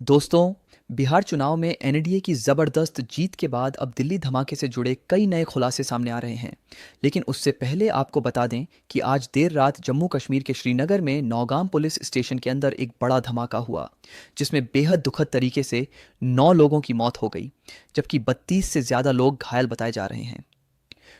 दोस्तों, बिहार चुनाव में एनडीए की जबरदस्त जीत के बाद अब दिल्ली धमाके से जुड़े कई नए खुलासे सामने आ रहे हैं। लेकिन उससे पहले आपको बता दें कि आज देर रात जम्मू कश्मीर के श्रीनगर में नौगाम पुलिस स्टेशन के अंदर एक बड़ा धमाका हुआ, जिसमें बेहद दुखद तरीके से 9 लोगों की मौत हो गई, जबकि 32 से ज्यादा लोग घायल बताए जा रहे हैं।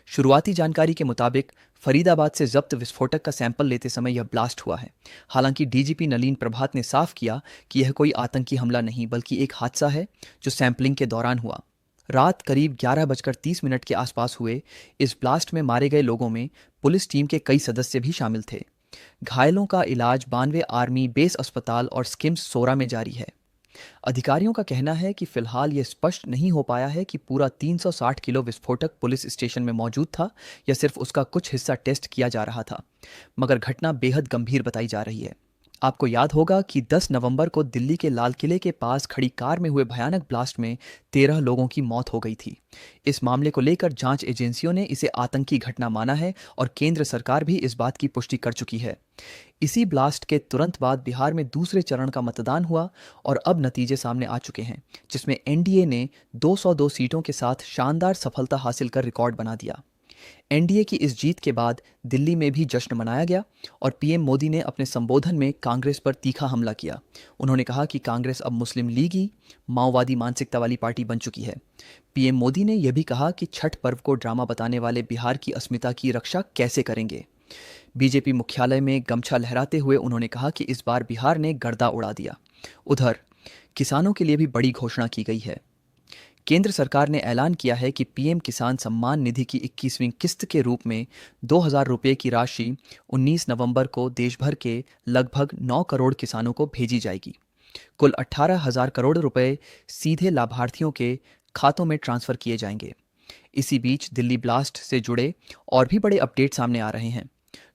शुरुआती जानकारी के मुताबिक फरीदाबाद से जब्त विस्फोटक का सैंपल लेते समय यह ब्लास्ट हुआ है। हालांकि डीजीपी नलीन प्रभात ने साफ किया कि यह कोई आतंकी हमला नहीं बल्कि एक हादसा है जो सैंपलिंग के दौरान हुआ। रात करीब 11:30 के आसपास हुए इस ब्लास्ट में मारे गए लोगों में पुलिस टीम के कई सदस्य भी शामिल थे। घायलों का इलाज 92 आर्मी बेस अस्पताल और स्किम्स सोरा में जारी है। अधिकारियों का कहना है कि फिलहाल यह स्पष्ट नहीं हो पाया है कि पूरा 360 किलो विस्फोटक पुलिस स्टेशन में मौजूद था या सिर्फ उसका कुछ हिस्सा टेस्ट किया जा रहा था, मगर घटना बेहद गंभीर बताई जा रही है। आपको याद होगा कि 10 नवंबर को दिल्ली के लाल किले के पास खड़ी कार में हुए भयानक ब्लास्ट में 13 लोगों की मौत हो गई थी। इस मामले को लेकर जांच एजेंसियों ने इसे आतंकी घटना माना है और केंद्र सरकार भी इस बात की पुष्टि कर चुकी है। इसी ब्लास्ट के तुरंत बाद बिहार में दूसरे चरण का मतदान हुआ और अब नतीजे सामने आ चुके हैं, जिसमें एनडीए ने 202 सीटों के साथ शानदार सफलता हासिल कर रिकॉर्ड बना दिया। एनडीए की इस जीत के बाद दिल्ली में भी जश्न मनाया गया और पीएम मोदी ने अपने संबोधन में कांग्रेस पर तीखा हमला किया। उन्होंने कहा कि कांग्रेस अब मुस्लिम लीगी, माओवादी मानसिकता वाली पार्टी बन चुकी है। पीएम मोदी ने यह भी कहा कि छठ पर्व को ड्रामा बताने वाले बिहार की अस्मिता की रक्षा कैसे करेंगे। बीजेपी मुख्यालय में गमछा लहराते हुए उन्होंने कहा कि इस बार बिहार ने गर्दा उड़ा दिया। उधर किसानों के लिए भी बड़ी घोषणा की गई है। केंद्र सरकार ने ऐलान किया है कि पीएम किसान सम्मान निधि की 21वीं किस्त के रूप में 2,000 रुपये की राशि 19 नवंबर को देश भर के लगभग 9 करोड़ किसानों को भेजी जाएगी। कुल 18,000 करोड़ रुपए सीधे लाभार्थियों के खातों में ट्रांसफर किए जाएंगे। इसी बीच दिल्ली ब्लास्ट से जुड़े और भी बड़े अपडेट सामने आ रहे हैं।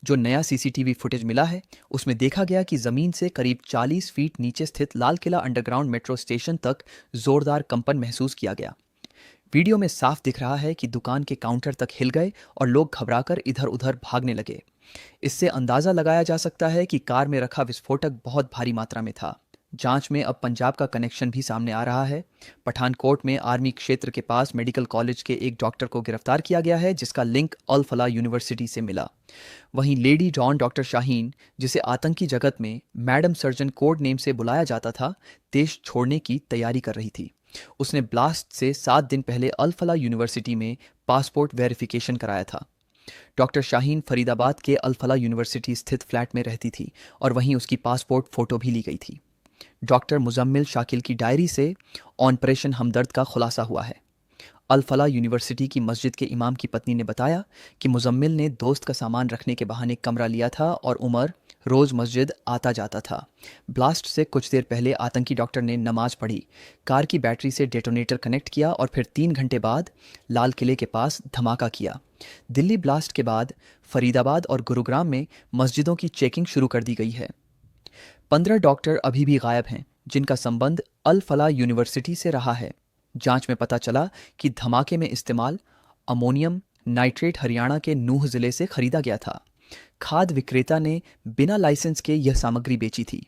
जो नया सीसीटीवी फुटेज मिला है उसमें देखा गया कि जमीन से करीब 40 फीट नीचे स्थित Lal Qila underground metro station तक जोरदार कंपन महसूस किया गया। वीडियो में साफ दिख रहा है कि दुकान के काउंटर तक हिल गए और लोग घबराकर इधर उधर भागने लगे। इससे अंदाजा लगाया जा सकता है कि कार में रखा विस्फोटक बहुत भारी मात्रा में था। जांच में अब पंजाब का कनेक्शन भी सामने आ रहा है। पठानकोट में आर्मी क्षेत्र के पास मेडिकल कॉलेज के एक डॉक्टर को गिरफ्तार किया गया है, जिसका लिंक अल फलाह यूनिवर्सिटी से मिला। वहीं लेडी डॉन डॉक्टर शाहीन, जिसे आतंकी जगत में मैडम सर्जन कोड नेम से बुलाया जाता था, देश छोड़ने की तैयारी कर रही थी। उसने ब्लास्ट से 7 दिन पहले अल फलाह यूनिवर्सिटी में पासपोर्ट वेरिफिकेशन कराया था। डॉक्टर शाहीन फरीदाबाद के अल फलाह यूनिवर्सिटी स्थित फ्लैट में रहती थी और वहीं उसकी पासपोर्ट फोटो भी ली गई थी। डॉक्टर मुजम्मिल शाकिल की डायरी से ऑपरेशन हमदर्द का खुलासा हुआ है। अल फलाह यूनिवर्सिटी की मस्जिद के इमाम की पत्नी ने बताया कि मुजम्मिल ने दोस्त का सामान रखने के बहाने कमरा लिया था और उमर रोज मस्जिद आता जाता था। ब्लास्ट से कुछ देर पहले आतंकी डॉक्टर ने नमाज पढ़ी, कार की बैटरी से डेटोनेटर कनेक्ट किया और फिर 3 घंटे बाद लाल किले के पास धमाका किया। दिल्ली ब्लास्ट के बाद फरीदाबाद और गुरुग्राम में मस्जिदों की चेकिंग शुरू कर दी गई है। 15 डॉक्टर अभी भी गायब हैं, जिनका संबंध अल फलाह यूनिवर्सिटी से रहा है। जांच में पता चला कि धमाके में इस्तेमाल अमोनियम नाइट्रेट हरियाणा के नूह जिले से खरीदा गया था। खाद विक्रेता ने बिना लाइसेंस के यह सामग्री बेची थी।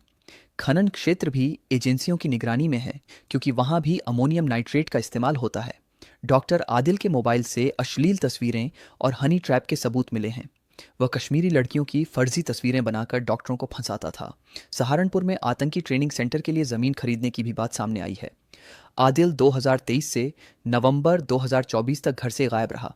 खनन क्षेत्र भी एजेंसियों की निगरानी में है, क्योंकि वहां भी अमोनियम नाइट्रेट का इस्तेमाल होता है। डॉक्टर आदिल के मोबाइल से अश्लील तस्वीरें और हनी ट्रैप के सबूत मिले हैं। वह कश्मीरी लड़कियों की फर्जी तस्वीरें बनाकर डॉक्टरों को फंसाता था। सहारनपुर में आतंकी ट्रेनिंग सेंटर के लिए जमीन खरीदने की भी बात सामने आई है। आदिल 2023 से नवंबर 2024 तक घर से गायब रहा।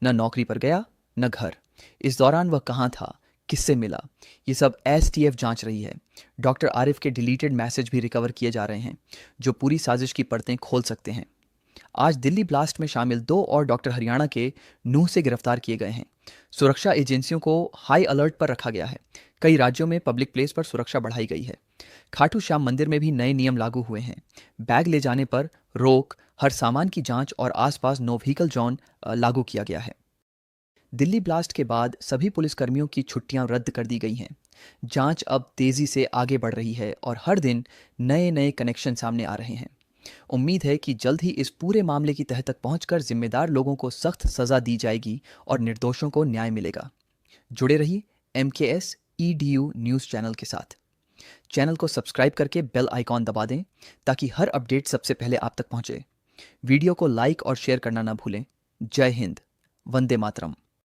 न नौकरी पर गया, न घर। इस दौरान वह कहाँ था, किससे मिला, ये सब एसटीएफ जांच रही है। डॉक्टर आरिफ के डिलीटेड मैसेज भी रिकवर किए जा रहे हैं, जो पूरी साजिश की परतें खोल सकते हैं। आज दिल्ली ब्लास्ट में शामिल 2 और डॉक्टर हरियाणा के नूह से गिरफ्तार किए गए हैं। सुरक्षा एजेंसियों को हाई अलर्ट पर रखा गया है। कई राज्यों में पब्लिक प्लेस पर सुरक्षा बढ़ाई गई है। खाटू श्याम मंदिर में भी नए नियम लागू हुए हैं। बैग ले जाने पर रोक, हर सामान की जांच और आसपास नो व्हीकल जोन लागू किया गया है। दिल्ली ब्लास्ट के बाद सभी पुलिसकर्मियों की छुट्टियां रद्द कर दी गई हैं। जांच अब तेजी से आगे बढ़ रही है और हर दिन नए नए कनेक्शन सामने आ रहे हैं। उम्मीद है कि जल्द ही इस पूरे मामले की तह तक पहुंचकर जिम्मेदार लोगों को सख्त सजा दी जाएगी और निर्दोषों को न्याय मिलेगा। जुड़े रहिए MKS EDU न्यूज़ चैनल के साथ। चैनल को सब्सक्राइब करके बेल आइकॉन दबा दें ताकि हर अपडेट सबसे पहले आप तक पहुंचे। वीडियो को लाइक और शेयर करना ना भूलें। जय हिंद, वंदे मातरम।